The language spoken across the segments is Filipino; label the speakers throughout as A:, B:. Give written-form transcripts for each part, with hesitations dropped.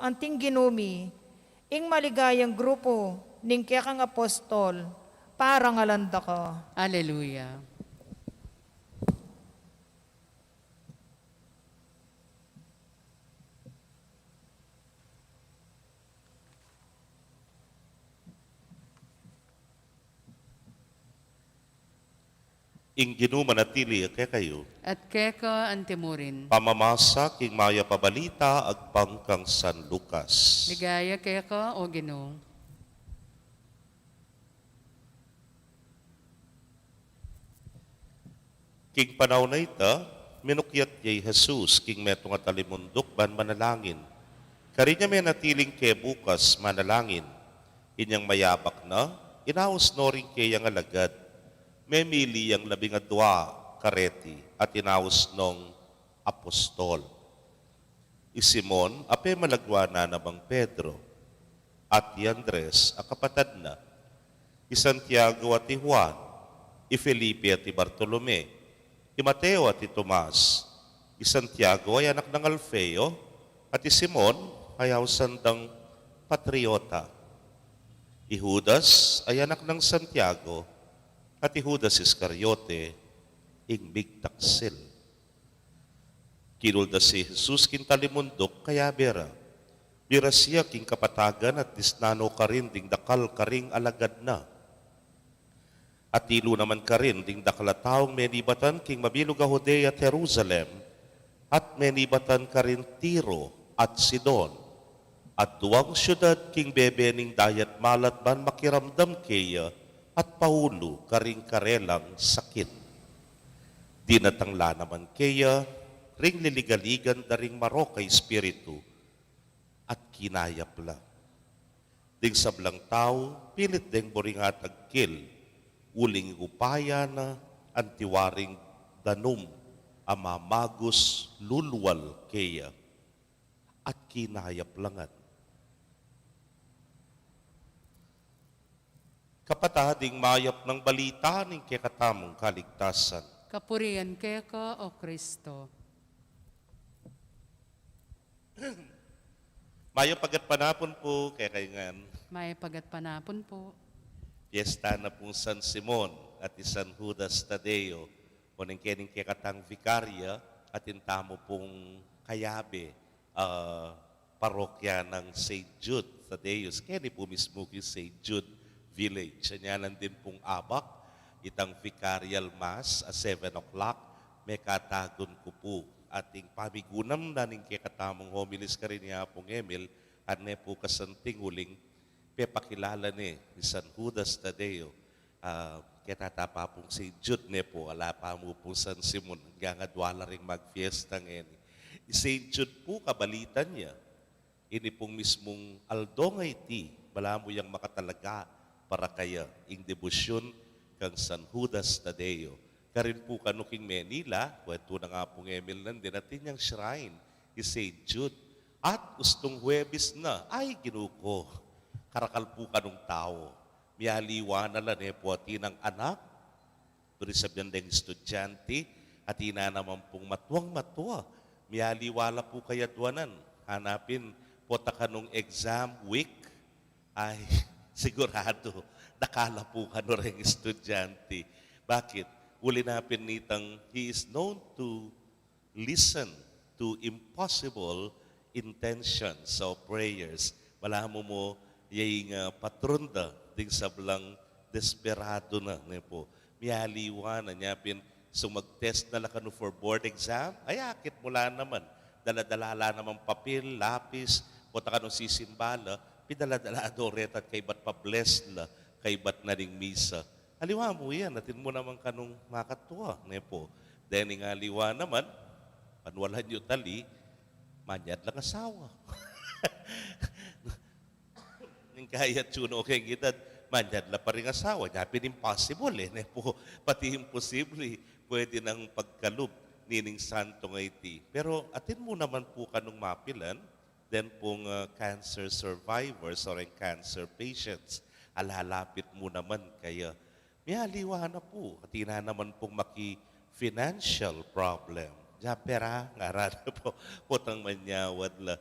A: anting ginumi, ing maligayang grupo, ning kaya kang apostol, parang alanda ka.
B: Alleluia.
C: Ing ginumanatili kay kayo,
B: At keka antimurin.
C: pamamasa king maya pabalita agpang kang San Lucas.
B: Ligaya keka o Ginoo.
C: King panaw na ita, minukyat yay Jesus king meto nga talimundok ban manalangin. Karinya may natiling ke bukas manalangin. Inyang mayabak na, inaos no rin kaya nga lagad. May mili ang 12 kareti at inaos nung apostol. Simon, ape malagwa na namang Pedro, at Andres, akapatad na, Santiago at Juan, Felipe at Bartolome, Mateo at Tomas, Santiago ay anak ng Alfeo, at Simon ay sandang patriota. Judas ay anak ng Santiago, at Judas Iscariote, ing bigtaksil. Kinulda si Jesus kintalimundok kaya bera. Bira siya king kapatagan at disnano ka rin ding dakal ka ring alagad na. At tilo naman ka rin ding dakalataong menibatan king mabilog a Judea at Jerusalem at menibatan ka rin Tiro at Sidon. At duwang syudad king bebening dayat malat ban makiramdam kaya at paulo ka ring karelang sakit. Dinatangla naman kaya ring liligaligan daring maro kay espiritu at kinayapla. Ding sablang tao, pilit ding boringat agkil, uling upaya na antiwaring danum, amamagos lulwal kaya at kinayaplangan. Kapatading mayap ng balita ng kekatamong kaligtasan.
B: Kapurian keka o Kristo.
C: Mayo pagat panapon po, kaya kayangan,
B: May pagat panapon po.
C: piyesta na pong San Simon at San Judas Tadeo, o ng kening kekatang vikarya at intamo pong kayabe, parokya ng St. Jude Tadeus. Kaya po mismo yung St. Jude Village. Anyanan din pong abak, itang vicarial mass at 7 o'clock, may katagon ko po ating pamigunam na ning kekatamong homilis ka rin niya pong Emil at ne po kasanting huling pepakilala ni San Judas Tadeo. Kaya tatapa pong si Jude ne po, ala pa mo po San Simon, hanggang adwala rin magfiesta ngayon. St. Jude po, kabalitan niya, ini pong mismong aldongay ti, bala mo yung makatalaga para kaya ing debosyon kang San Judas Tadeo. Karin po kanuking Manila, kwento na nga pong Emil nandin, natin yung shrine ni St. Jude. At ustong Huwebes na, ay ginuko, karakal po kanong tao. Miyaliwa na lang po at ng anak, pero sabihan ng estudyante, at ina naman pong matuwang-matuwa. Miyaliwala po kaya duwanan, hanapin po ta kanong exam week, ay sigurado, nakala po ka no rin estudyante. Bakit? Uli napin nitang, he is known to listen to impossible intentions of prayers. Wala mo yung patronda, ding sablang desperado na. Po. Miyaliwa na niya pin, so mag-test na lang for board exam, ay akit mula naman. Daladala naman papel, lapis, punta ka nung sisimbala, pidaladala adoret at kay ba't pa-bless na, kay ba't na ring misa. Aliwa mo yan, natin mo naman kanong makatuwa. Po. Then nga aliwa naman, panwalan nyo tali, manyad lang asawa. Ning kaya tsuno okay gitad, manyad lang pa rin asawa. Yapin impossible Po. Pati imposible, pwede nang pagkalub nining santo nga iti. Pero atin mo naman po kanong mapilan, then pong cancer survivors or cancer patients, alalapit mo naman kaya miyaliwa na po. At ina naman pong maki-financial problem. Diya pera, nga rada po, putang manyawad la.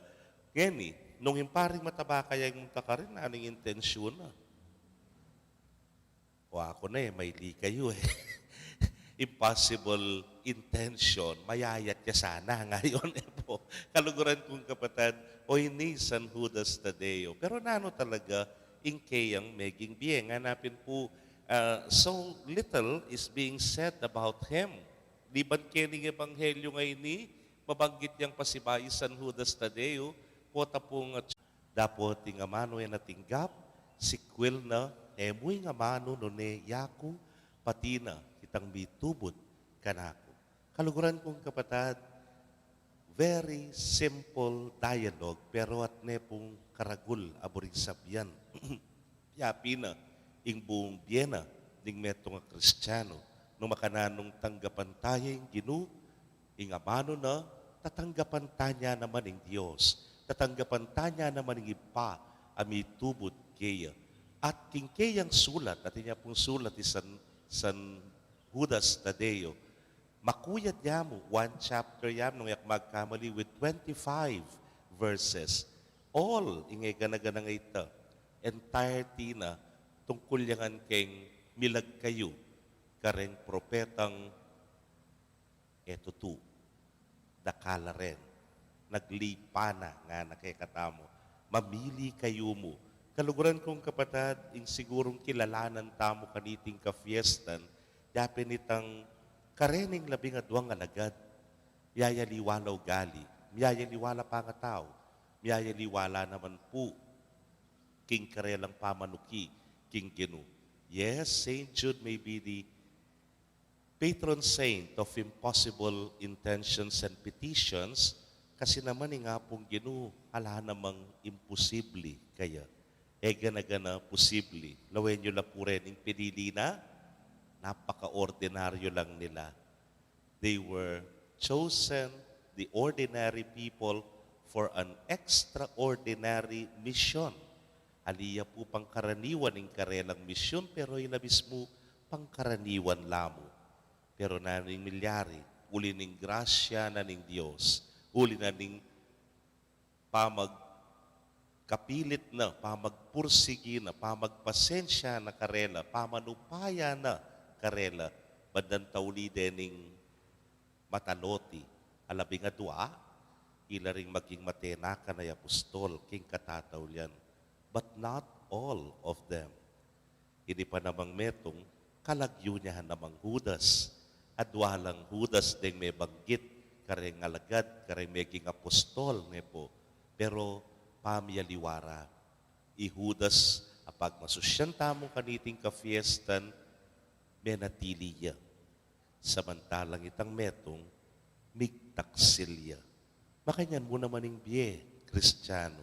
C: Ngeni, nung imparing mataba kaya yung ka rin, anong intensyon na? O ako na may kayo Impossible intention, mayayat ka sana ngayon po. Kaluguran kong kapatid, oy ni San Judas Tadeo. Pero nano talaga, ingkayang meging biyeng. Hanapin po, so little is being said about him. Di ba't kening ebanghelyo ngayon ni, mabanggit niyang pasibayi San Judas Tadeo, kota pong dapo ting amano yan natinggap, sikwil na, emoy nga mano no ne yaku, pati na kitang mitubot kanako. Kaluguran kong kapatid, very simple dialogue, pero at ne pong karagul aboring sabyan. Yapi na, ing buong Biena, ning metong nga Kristiyano, nung makananong tanggapan tayo yung ginu, ing amano na, tatanggapan tanya naman ng Diyos, tatanggapan tanya naman ng ipa, amitubot kaya. At kingkayang sulat, at niya pong sulat ni San Judas Tadeo, makuyat niya mo, 1 chapter yam, nung yak magkamali with 25 verses. All, ingay ganaganang ita, entirety na, tungkol yangan keng milag kayo, kareng propetang eto tu, dakala rin, naglipana nga nakikatamo, mamili kayo mo. Kaluguran kong kapatid, ing sigurong kilalanan tamo kaniting ka-fiestan, yapin itang karening labing adwang alagad, miyayaliwalaw gali, miyayaliwala pa nga tao, miyayaliwala naman po, king karelang pamanuki, king ginu. Yes, Saint Jude may be the patron saint of impossible intentions and petitions, kasi naman nga pong ginu, ala namang imposible kaya. Gana-gana posible. Lawen nyo lang po rin yung pinili na, napaka-ordinaryo lang nila. They were chosen, the ordinary people, for an extraordinary mission. Aliya po pangkaraniwan ng karelang misyon, pero ilabis mo pangkaraniwan lamo. Pero naning milyari, uli ng grasya na ng Diyos, uli na ng kapilit na, pamagpursigi na, pamagpasensya na karela, pamanupaya na karela, badan tauli dening mataloti, alabing adwa, ila ring maging matenaka na apostol, king katataw yan. But not all of them. Hindi pa namang metong, kalagyo niya namang Judas, adwa lang Judas ding may banggit, kareng alagad, kareng meging apostol, po. Pero, pamiyaliwara. Ihudas, apag masusyan tamo kaniting ka-fiestan, menatiliya. Samantalang itang metong, migtaksilya. Makanyan mo naman ng biye, Kristiyano.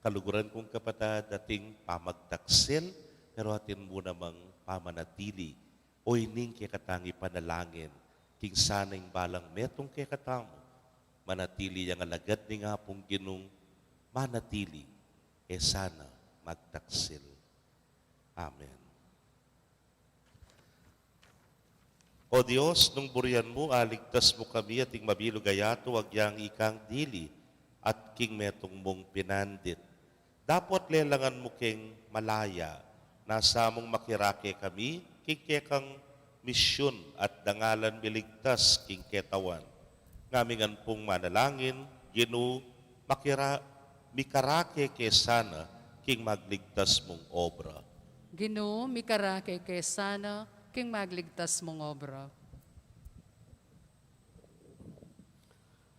C: Kaluguran kong kapatid, dating pamagtaksil, pero atin mo namang pamanatili. O ining kikatangi panalangin, king sanang balang metong kikatamo, manatili ang alagad ni nga pong ginung manatili, sana magtaksil. Amen. O Diyos, nung burian mo, aligtas mo kami at ing mabilugayato, agyang ikang dili, at king metong mong pinandit. Dapat lelangan mo king malaya, nasa mong makirake kami, king kekang misyon at dangalan miligtas king ketawan. Ngamingan pong manalangin, ginu, mikarake kesana, king magligtas mong obra.
B: Ginoo, mikarake kay sana, king magligtas mong obra.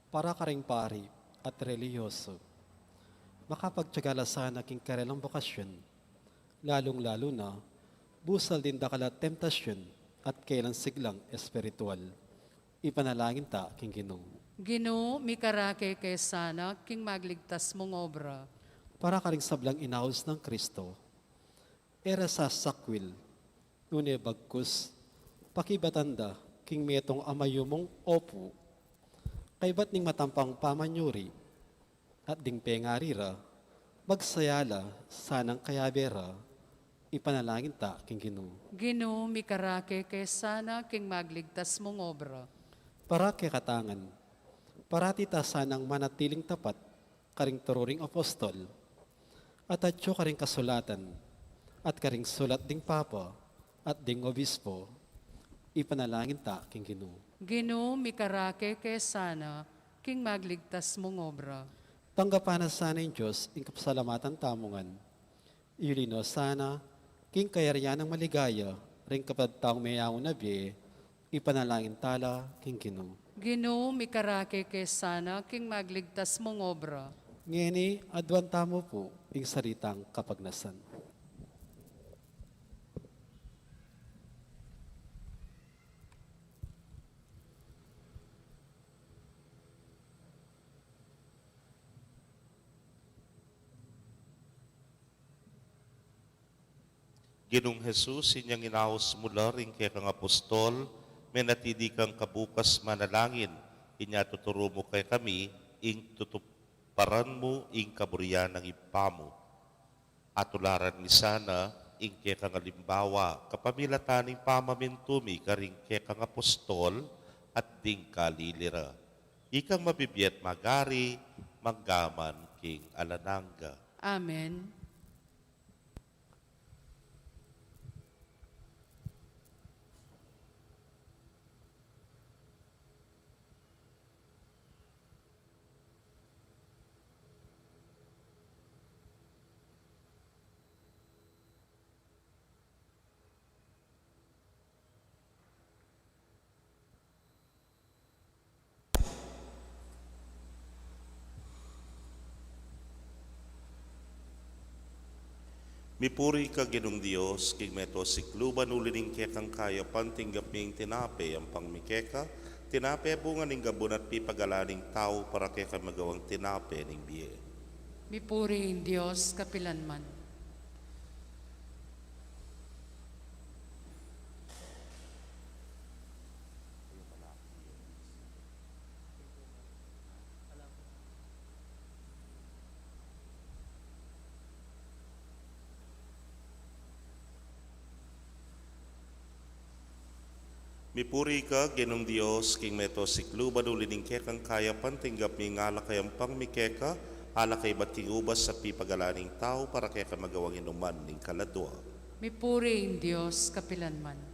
D: Para ka ring pari at reliyoso, makapagtiyagala sana king karelang bokasyon, lalong-lalo na, busal din dakala temptasyon at kailang siglang espiritual. Ipanalangin ta king Ginoo.
B: Ginoo, mikarake kay sana, king magligtas mong obra.
D: Para ka ring sablang inaos ng Kristo, era sa sakwil, nune bagkus, pakibatanda, king metong amayumong opo, kay ba't ning matampang pamanyuri, at ding pengarira, magsayala, sanang kayabera, ipanalangin ta, king Ginoo.
B: Ginoo, mikarake kay sana, king magligtas mong obra.
D: Para kay katangan, parati ta sanang manatiling tapat, karing tururing apostol, At atyo ka rin kasulatan, at ka rin sulat ding Papa, at ding Obispo, ipanalangin ta king Ginoo.
B: Ginoo, mikarake kay sana, king magligtas mong obra.
D: Tanggapan na sana ng Diyos, ing kapasalamatan tamungan. Iulino sana, king kayaryan ng maligaya, ring kapag taong mayaw na biye, ipanalangin tala king Ginoo.
B: Ginoo, mikarake kay sana, king magligtas mong obra.
D: Ngeni, adwan tamo po, ing saritang kapagnasan.
C: Ginong Jesus, inyang inaos mula rin kaya kang apostol, may natidi kang kabukas manalangin, inya tuturo mo kay kami, ing tutuparan mo, ing kaburian ng ipamo. At tularan ni sana, ing kaya kang alimbawa, kapamilataning pamamintumi, karing kaya kang apostol, at ding kalilira. Ikang mabibiyat magari, manggaman king alananga.
B: Amen.
C: Mipuri ka ginong Diyos, king meto sikluban ulining kekang kaya pantinggap ming tinape ang pangmikeka, tinape bunga ning gabon at pipagalaning tao para keka magawang tinape ning biye.
B: Mipuri in Diyos kapilanman.
C: Mipuri ka, ginong Diyos, king meto sikluban ulining kekang kaya pantinggap ming alakay ang pangmikeka, alakay bating ubas sa pipagalaning tao para keka magawang inuman ning kaladwa.
B: Mipuri in Diyos kapilanman.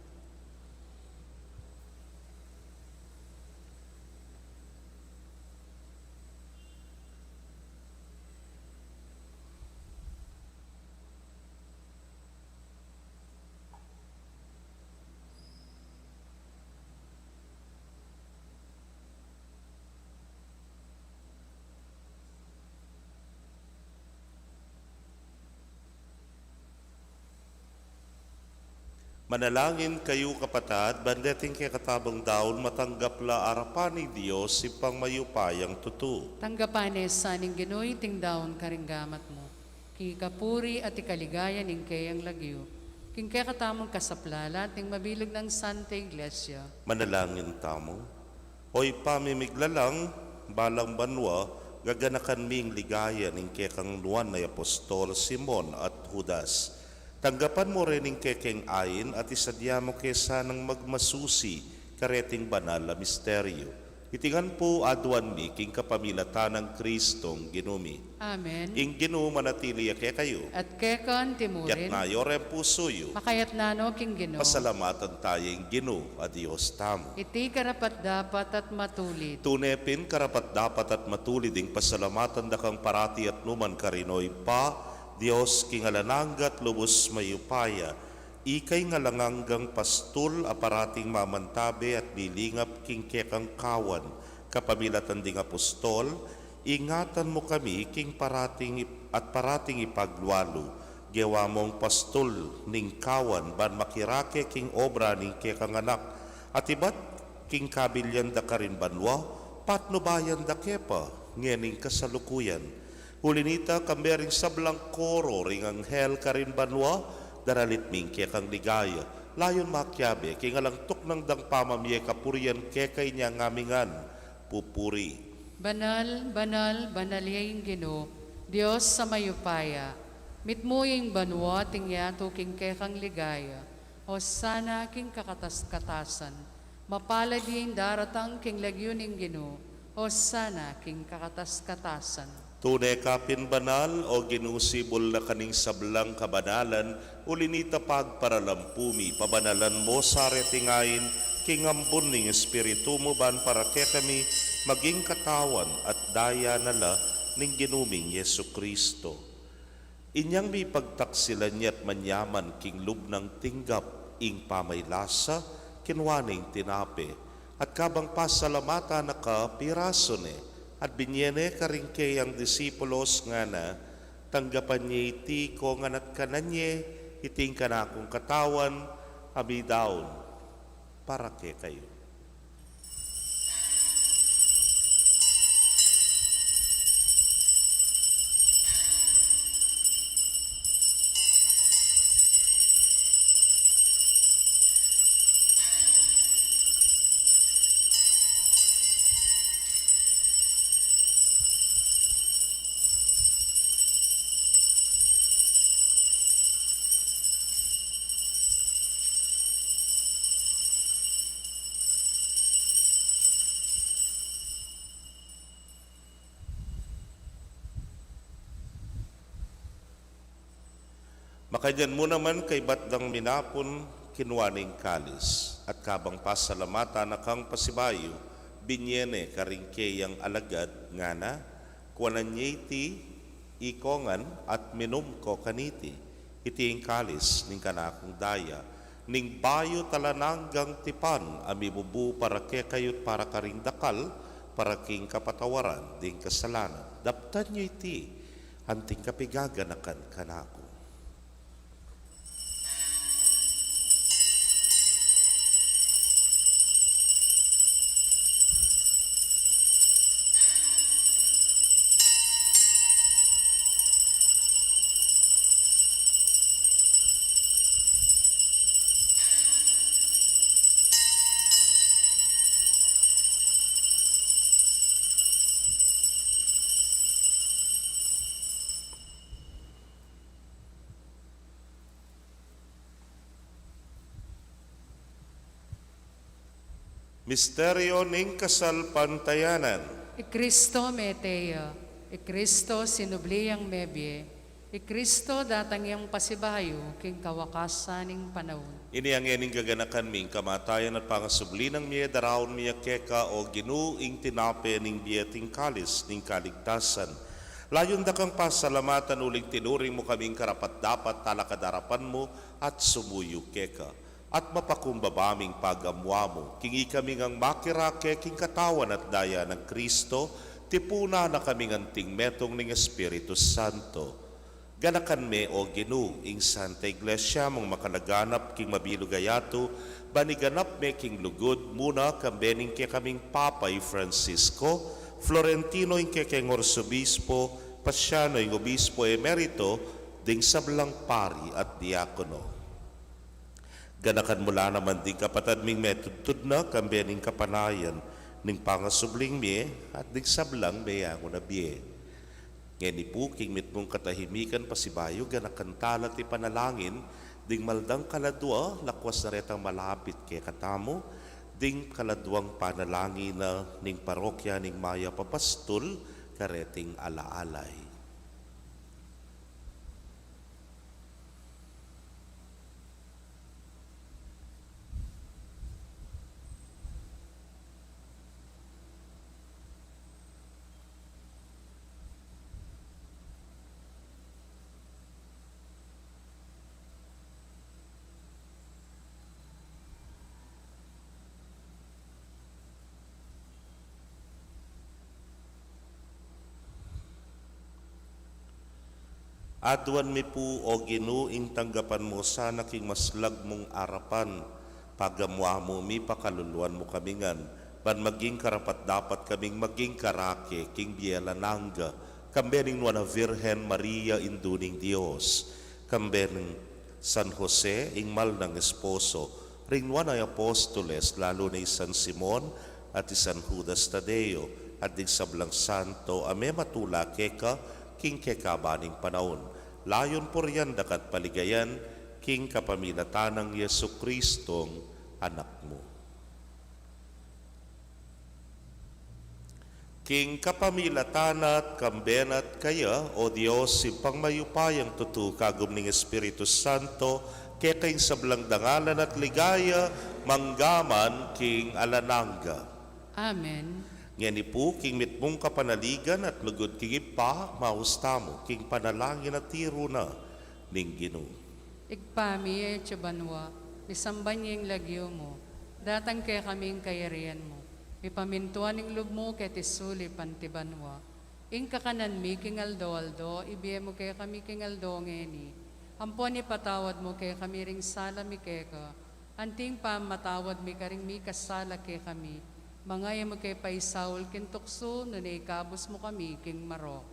C: Manalangin kayo kapatad, bandeting kay katabang daon, matanggap la arapan ni Diyos si pangmayupayang tutu.
B: Tanggapanes saning Ginoy ting daon karinggamat mo. King kapuri at ikaligaya ning kayang lagyo. King kaya katamong kasaplala ting mabilog ng Santa Iglesia.
C: Manalangin tamo. Hoy pamimiglalang, balang banwa, gaganakan ming ligaya ning kekang nuan na apostol Simon at Judas. Tanggapan mo rin ng kekeng ayin at isadya mo kesa ng magmasusi kareting banal na misteryo. Itingan po aduan mi king kapamilatan ng Kristong ginumi.
B: Amen.
C: Ing Ginoo manatili kay kayo.
B: At kekan
C: Yak
B: timurin,
C: na yorem pusoyo.
B: makayat nano king Ginoo.
C: Pasalamatan tayo ing Ginoo a Dios tamo.
B: Iti karapat dapat at matulit.
C: Tunepin karapat dapat at matulid ing pasalamatan da kang parati at numan karinoy pa, Dios kingalananggat lubos mayupaya, ikay ngalanganggang pastul aparating mamantabe at nilingap king kekang kawan, kapamilatan ding apostol, ingatan mo kami king parating ipaglualo, gewa mong pastul ning kawan, ban makirake king obra ning kekang anak, at ibat king kabilyan da karin banwa, patno bayan da kepa, ngening kasalukuyan. Hulinita kambering sablang koro ring anghel karin banwa, daralit ming kekang ligaya. Layon makyabe, kingalang tuk ng dang pamamye kapurian kekay niya ngamingan, pupuri.
B: Banal, banal, banalyaing Ginoo, Diyos sa mayupaya, mitmuying banwa tingyato king kekang ligaya, o sana king kakatas-katasan, mapalad yung daratang king lagyo ning Ginoo, o sana king kakatas-katasan.
C: Tunay ka pinbanal o ginusibol na kaning sablang kabanalan, ulinita pagparalampumi, pabanalan mo sa retingayin, kingambon ning espiritu mo ban para kaya kami maging katawan at daya nala ning ginuming Yesu Kristo. Inyang may pagtaksilan niya't manyaman king lubnang tinggap, ing pamaylasa, kinwaning tinape, at kabang pasalamata na ka pirasone, at binyene karingke ang disipulos nga na, tanggapan niya iti ko nga nat kananye, iting ka na akong katawan, abidaon, para ke kayo. Makadyan mo naman kay batdang minapon kinwaning kalis, at kabang pasalamata na kang pasibayo, binyene karingke yang alagad nga na, kuwanan niya iti ikongan at minum ko kaniti, iti ing kalis ning kanakong daya, ning bayo talananggang tipan, amibubu para ke kayot para karing dakal, para king kapatawaran, ding kasalanan. Daptan niyo iti, anting kapigaganakan kanako. Misteryo ning kasal pantayanan.
B: Kristo meteo, Kristo sinubliyang mebye, Kristo datang yang pasibayo, king kawakasan ning panahon.
C: Ini ang ening gaganakan ming kamatayan at pangasubli ng miye darawon miya keka o ginuing tinape ning biyeting kalis ning kaligtasan. Layon da kang pasalamatan uling tinuring mo kaming karapat dapat talakadarapan mo at sumuyo keka. At mapakumbabaming pagamwa mo, kingi kami ngang makirake king katawan at daya ng Kristo, tipuna na kami nganting metong ning Espiritu Santo. Ganakan me o ginu ing Santa Iglesia mong makalaganap king mabilugayato, baniganap me king lugod muna kambening ke kaming Papay Francisco, Florentino ing ke keng Orsobispo, Pasiano ing Obispo Emerito, ding sablang pari at diakono. Ganakan mula naman din kapatad ming metudtud na kambening kapanayan ning pangasubling miye at ding sablang mayango na biye. Ngeni po king mitmong katahimikan pasibayo ganakan tala ti panalangin ding maldang kaladwa lakwas na retang malapit kay katamo ding kaladwang panalangin na ning parokya ning Maya Papastol kareting alaalay. Adwan mi po o ginuing tanggapan mo sana king maslag mong arapan, pagamwa mo mi pakaluluan mo kamingan, ban maging karapat dapat kaming maging karake king bielananga, kambening nuana Virgen Maria induning Dios, kambening San Jose ing mal ng esposo, ring nuana apostoles lalo na San Simon at San Judas Tadeo, at dig sablang santo ame matula keka king kekabaning panahon. Layon po riyan dakat paligayan, king kapamilatanang Yesu Kristong anak mo. King kapamilatanat, kambenat kaya, o Diyos, simpang mayupayang tutu kagum ning Espiritu Santo, kekaing sablang dangalan at ligaya, manggaman king alanangga.
B: Amen.
C: Ngani po, king mitmong kapanaligan at lugod king ipa, mahustamo, king panalangin at tiro na, ning Ginoo.
B: Igpami e Chabanwa, misamban yung lagyo mo, datang kaya kaming kayarian mo. Ipamintuan ng lub mo kaya tisuli pantibanwa. Ing kakanan mi king aldo, ibiye mo kaya kami king aldo ngeni. Ampon ipatawad mo kaya kami ring sala mi keka. Anting pa matawad mi karing mi kasala kaya kami. Mangaya mo kaya paisaul kin tukso, nunay ikabos mo kami king marok.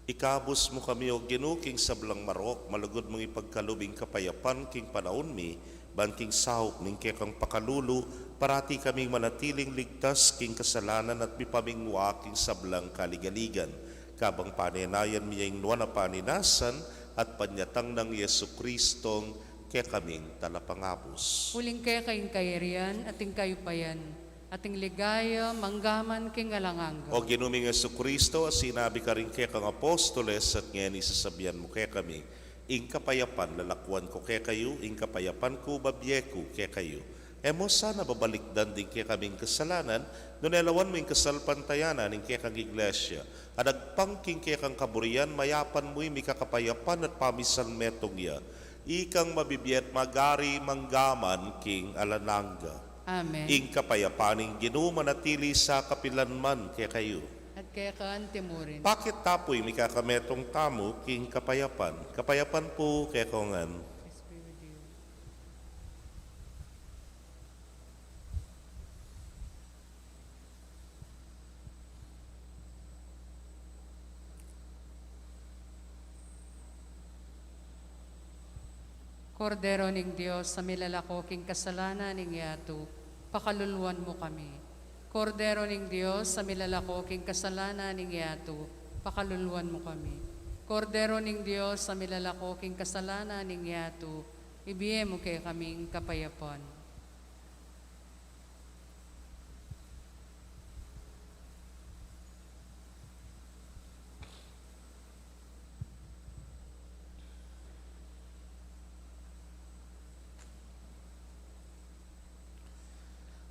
C: Ikabos mo kami o Ginoo king sablang marok, malugod mong ipagkalubing kapayapan king panahon mi, banking sahop ning kekang pakalulu, parati kaming manatiling ligtas king kasalanan at mipamingwa king sablang kaligaligan. Kabang panenayan miyang nuwan na paninasan at panyatang ng Yesu Kristong kaya kaming talapangabos.
B: Huling kaya kayong kayarian, ating kayupayan, ating ligaya, manggaman king alanganga.
C: O ginuming Yesu Kristo, sinabi ka rin kaya kang apostoles at ngayon isasabihan mo kaya kami, ing kapayapan lalakwan ko kaya kayo, ing kapayapan ko babyeku kaya kayo. Emo sana babalikdan din kaya kaming kasalanan, nunelawan mo ing kasalpantayanan ing kaya kang iglesia. Adagpangking kaya kang kaburian, mayapan mo'y mikakapayapan at pamisal metong ya. Ikang mabibiyat magari manggaman king alanangga.
B: Amen.
C: Ing kapayapaning Ginoo manatili sa kapilanman kaya kayo.
B: At kaya kaan timurin.
C: Bakit tapoy mikakametong tamo king kapayapan? Kapayapan po kaya kongan.
B: Kordero ning Diyos, sa milalako king kasalanan ning yato, pakaluluan mo kami. Kordero ning Diyos, sa milalako king kasalanan ning yato, pakaluluan mo kami. Kordero ning Diyos, sa milalako king kasalanan ning yato, ibiye mo kay kaming kapayapan.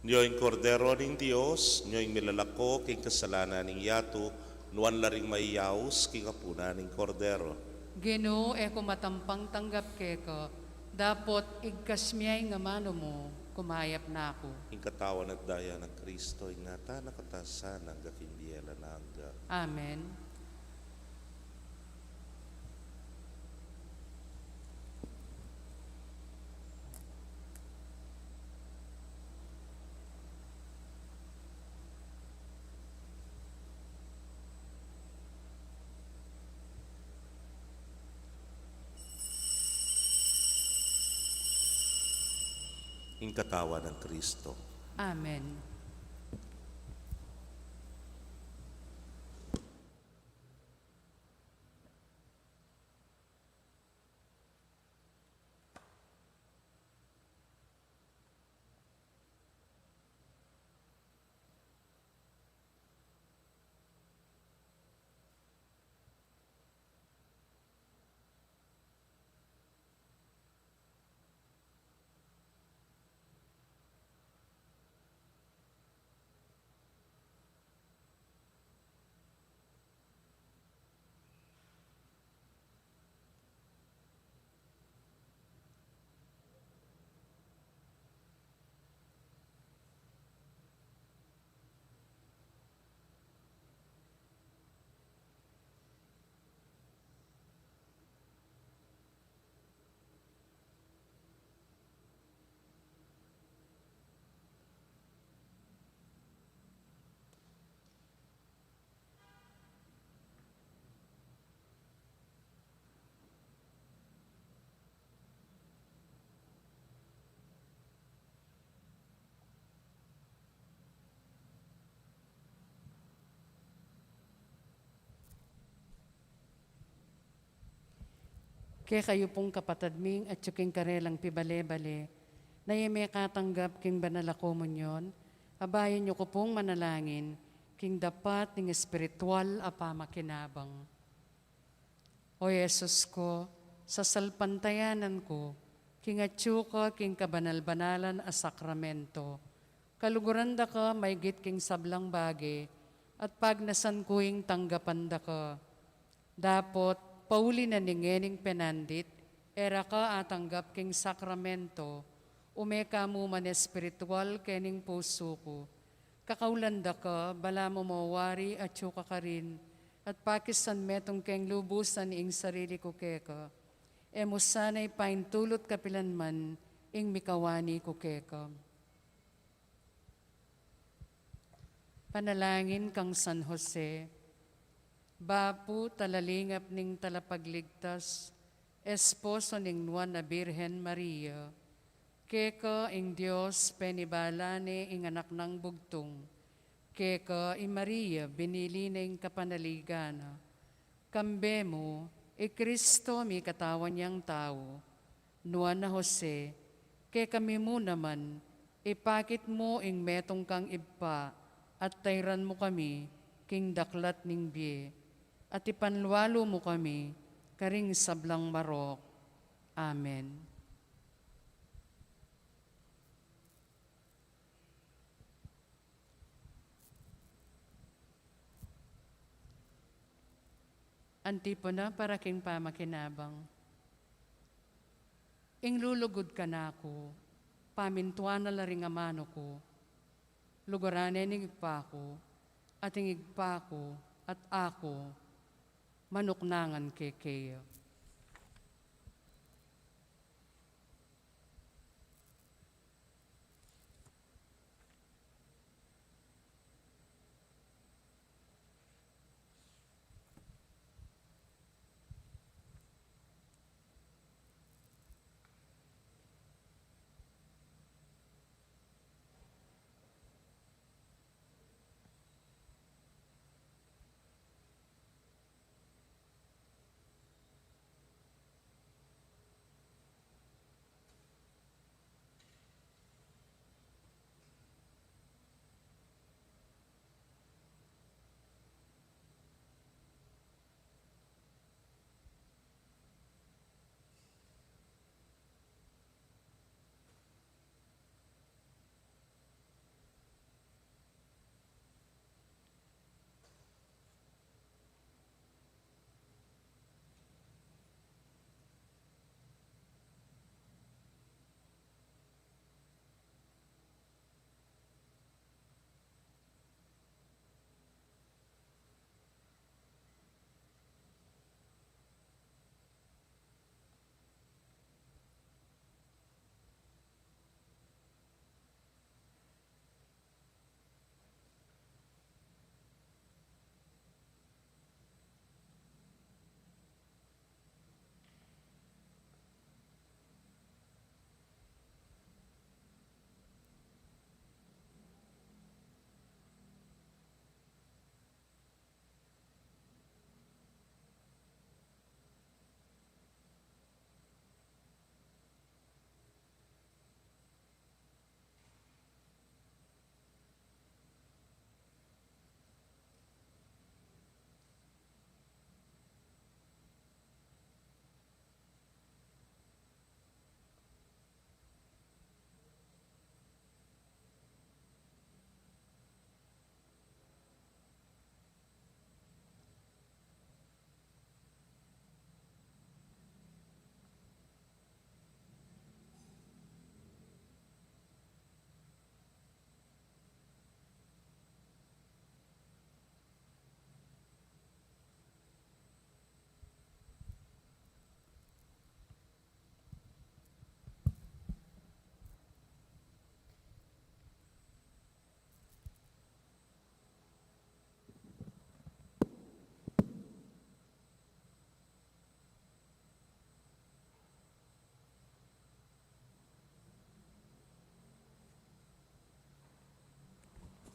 C: Nyo'ing kordero ning Dios, nyo'ing milalako king kasalanan ning yato, nuan laring maiyaos king apuna ning kordero.
B: Ginoo e kumatampang tanggap keko, dapot igkasmiyay nga mano mo, kumayap na ako.
C: Ing katawan at daya ng Kristo, ing nata nakatasan ang gakimbiyela na angga.
B: Amen.
C: Ing katawan ng Kristo.
B: Amen. Kaya kayo pong kapatadming at yuking karelang pibale-bale, na may katanggap king banala komunyon, abayan niyo ko pong manalangin, king dapat ning espiritual a pamakinabang. O Yesus ko, sa salpantayanan ko, king atyo ka king kabanal-banalan a sakramento, kaluguran da ka maygit king sablang bagi, at pagnasan kuing tanggapan da ka. Dapot, pauli na ningening penandit, era ka atanggap king sakramento, umeka mo man espiritual kening puso ko. Kakaulanda ka, bala mo mawari at yuka ka rin, at pakisan metong keng lubusan ing sarili ko keka. Emo sana'y paintulot kapilanman, ing mikawani ko keka. Panalangin kang San Jose, Bapu talalingap ning talapagligtas, esposo ning Nuan na Birhen Maria, keka ing Diyos penibalane ing anak ng bugtong, keka ing Maria binili na ing kapanaligana, kambe mo, Kristo mi katawan niyang tao, Nuan na Jose, keka mi mo naman, ipakit mo ing metong kang ibpa, at tayran mo kami, king daklat ning biye, at ipanluwalo mo kami, karing sablang marok. Amen. Antipona para king pamakinabang. Ing lulugod ka na ako, pamintuan na laring amano ko, lugarane ning igpa ko, at ing igpa ko, at ako, manuknangan kekeyo.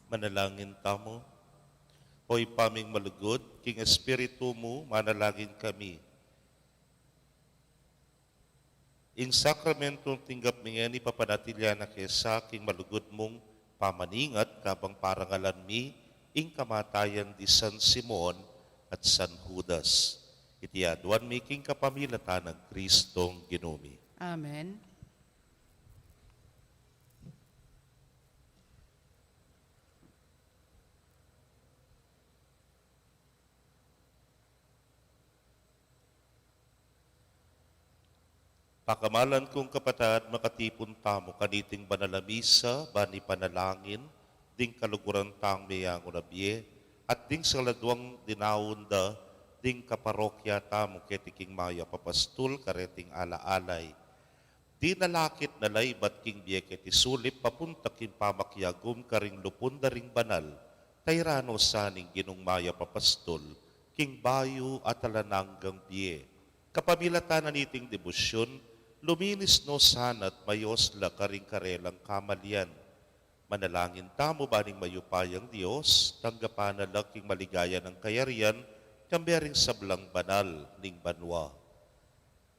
C: Manalangin tamo. Hoy paming malugod, king espiritu mo, manalangin kami. In sakramentong tinggap mingeni papanatilya na kesa king malugod mong pamaningat kabang parangalan mi, ing kamatayan di San Simon at San Judas. Iti aduan making kapamilatan ng Kristong ginumi.
B: Amen.
C: Pakamalan kong kapatad, makatipon tamo kaniting banalamisa, bani panalangin, ding kaluguran tang mayang unabye, at ding sa ladwang dinawon da, ding kaparokya tamo ketiking maya papastul kareting alaalay. Di nalakit nalay bat king biye keti sulip papunta king pamakyagum karing lupon da ring banal, tayrano saning ginong maya papastul, king bayo at alananggang biye. Kapamilatan na niting debosyon, luminis no sanat mayos la karing karelang kamalyan. Manalangin tamo baning mayupayang Diyos, tanggapan na laking maligaya ng kayarian, kambering sablang banal ning banwa.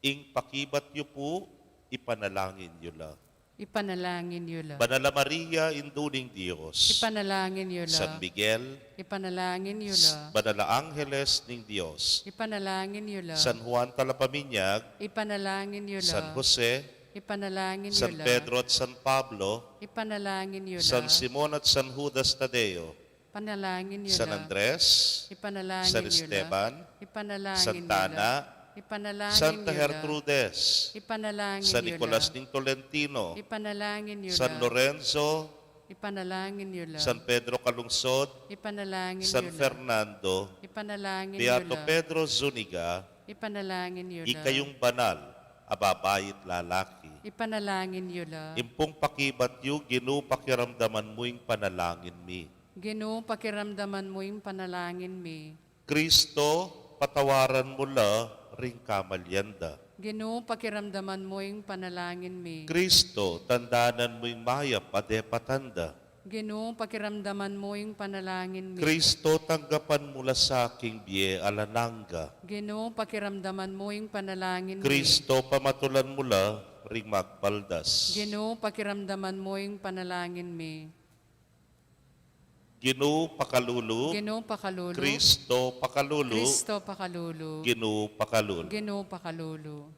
C: Ing pakibat yu po, ipanalangin yu la.
B: Ipanalangin niyo la.
C: Banala Maria, induling Diyos.
B: Ipanalangin niyo la.
C: San Miguel,
B: Ipanalangin niyo la.
C: Banala Angeles ning Diyos.
B: Ipanalangin niyo la.
C: San Juan Talapaminyag,
B: Ipanalangin niyo la.
C: San Jose,
B: Ipanalangin niyo
C: San
B: la.
C: Pedro at San Pablo,
B: Ipanalangin niyo la.
C: San Simon at San Judas Tadeo,
B: Panalangin niyo
C: San
B: la.
C: Andres,
B: Ipanalangin
C: San
B: niyo la.
C: Esteban,
B: Ipanalangin niyo
C: Santana,
B: la. Ipanalangin
C: Santa
B: niyo la.
C: Gertrudes,
B: Ipanalangin
C: San
B: niyo
C: Nicolas
B: la.
C: ning Tolentino,
B: Ipanalangin niyo
C: San
B: la.
C: Lorenzo,
B: Ipanalangin niyo la.
C: San Pedro Calungsod,
B: Ipanalangin
C: San
B: niyo la.
C: Fernando,
B: Ipanalangin niyo
C: Beato
B: la.
C: Pedro Zuniga,
B: Ipanalangin niyo la.
C: ikayong banal, ababayit lalaki.
B: Ipanalangin niyo la.
C: Impong pakibat yu, ginu pakiramdaman mo yung panalangin mi.
B: Ginoo, pakiramdaman mo yung panalangin mi.
C: Kristo, patawaran mo la, ring kamalyanda.
B: Ginoo, pakiramdaman mo yung panalangin mi.
C: Kristo, tandanan mo yung maya, padepatanda.
B: Ginoo, pakiramdaman mo yung panalangin mi.
C: Kristo, tanggapan mo la sa aking biye alananga.
B: Ginoo, pakiramdaman mo yung panalangin mi.
C: Kristo, pamatulan mo la, ring magpaldas.
B: Ginoo, pakiramdaman mo yung panalangin mi.
C: Ginu pakalulu,
B: Ginoo, pakalulu.
C: Kristo pakalulu,
B: Kristo, pakalulu.
C: Ginu pakalulu.
B: Ginoo, pakalulu.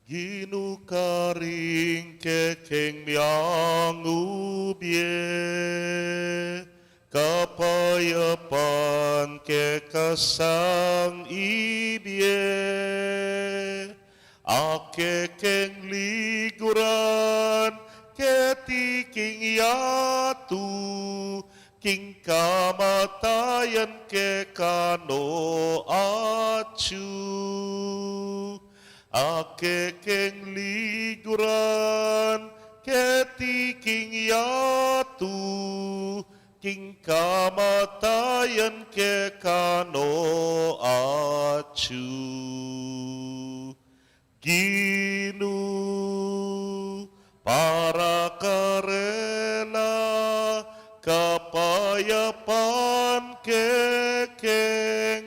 C: Ginu karing kekeng miang ubye, kapayapan kekasang ibye, akekeng liguran, ketiking yatu, king kamatayan kekano acu. Akekeng liguran, ketiking yatu, king kamatayan kekano acu. Ginu para karela kapayapan kekeng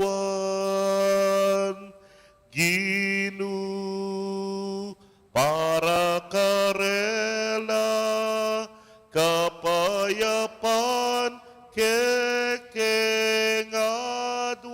C: aduan. Ginu para karela kapayapan kekeng aduan.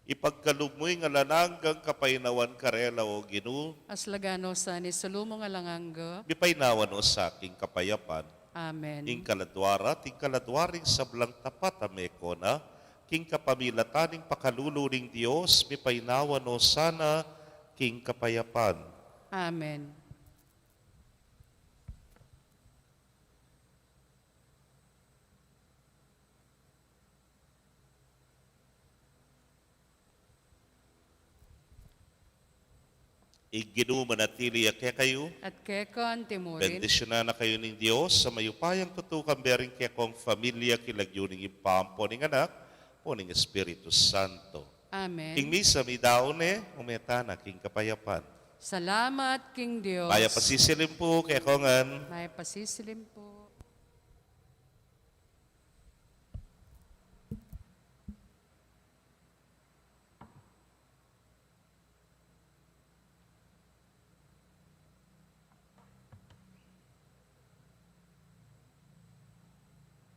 C: Ipagkalugmoy nga lananggang kapainawan karela o Ginu,
B: Aslagano sa ni Salomo nga langangga.
C: bipainawan o sa aking kapayapan.
B: Amen.
C: Ing kaladwara, ting kaladwaring sablang tapat ameko na, king kapamilataning pakaluluning Diyos, mipainawan o sana king kapayapan.
B: Amen.
C: Iginu manatili kaya kayo,
B: At kekon timurin.
C: bendisyonan na kayo ng Diyos sa mayupayang tutukang bering kaya kong familia kilagyoning impampo ng anak o ng Espiritu Santo.
B: Amen.
C: King misa mi daone, umetana king kapayapan.
B: Salamat, King Dios.
C: Maya pasisilim po kaya kongan.
B: May pasisilim po.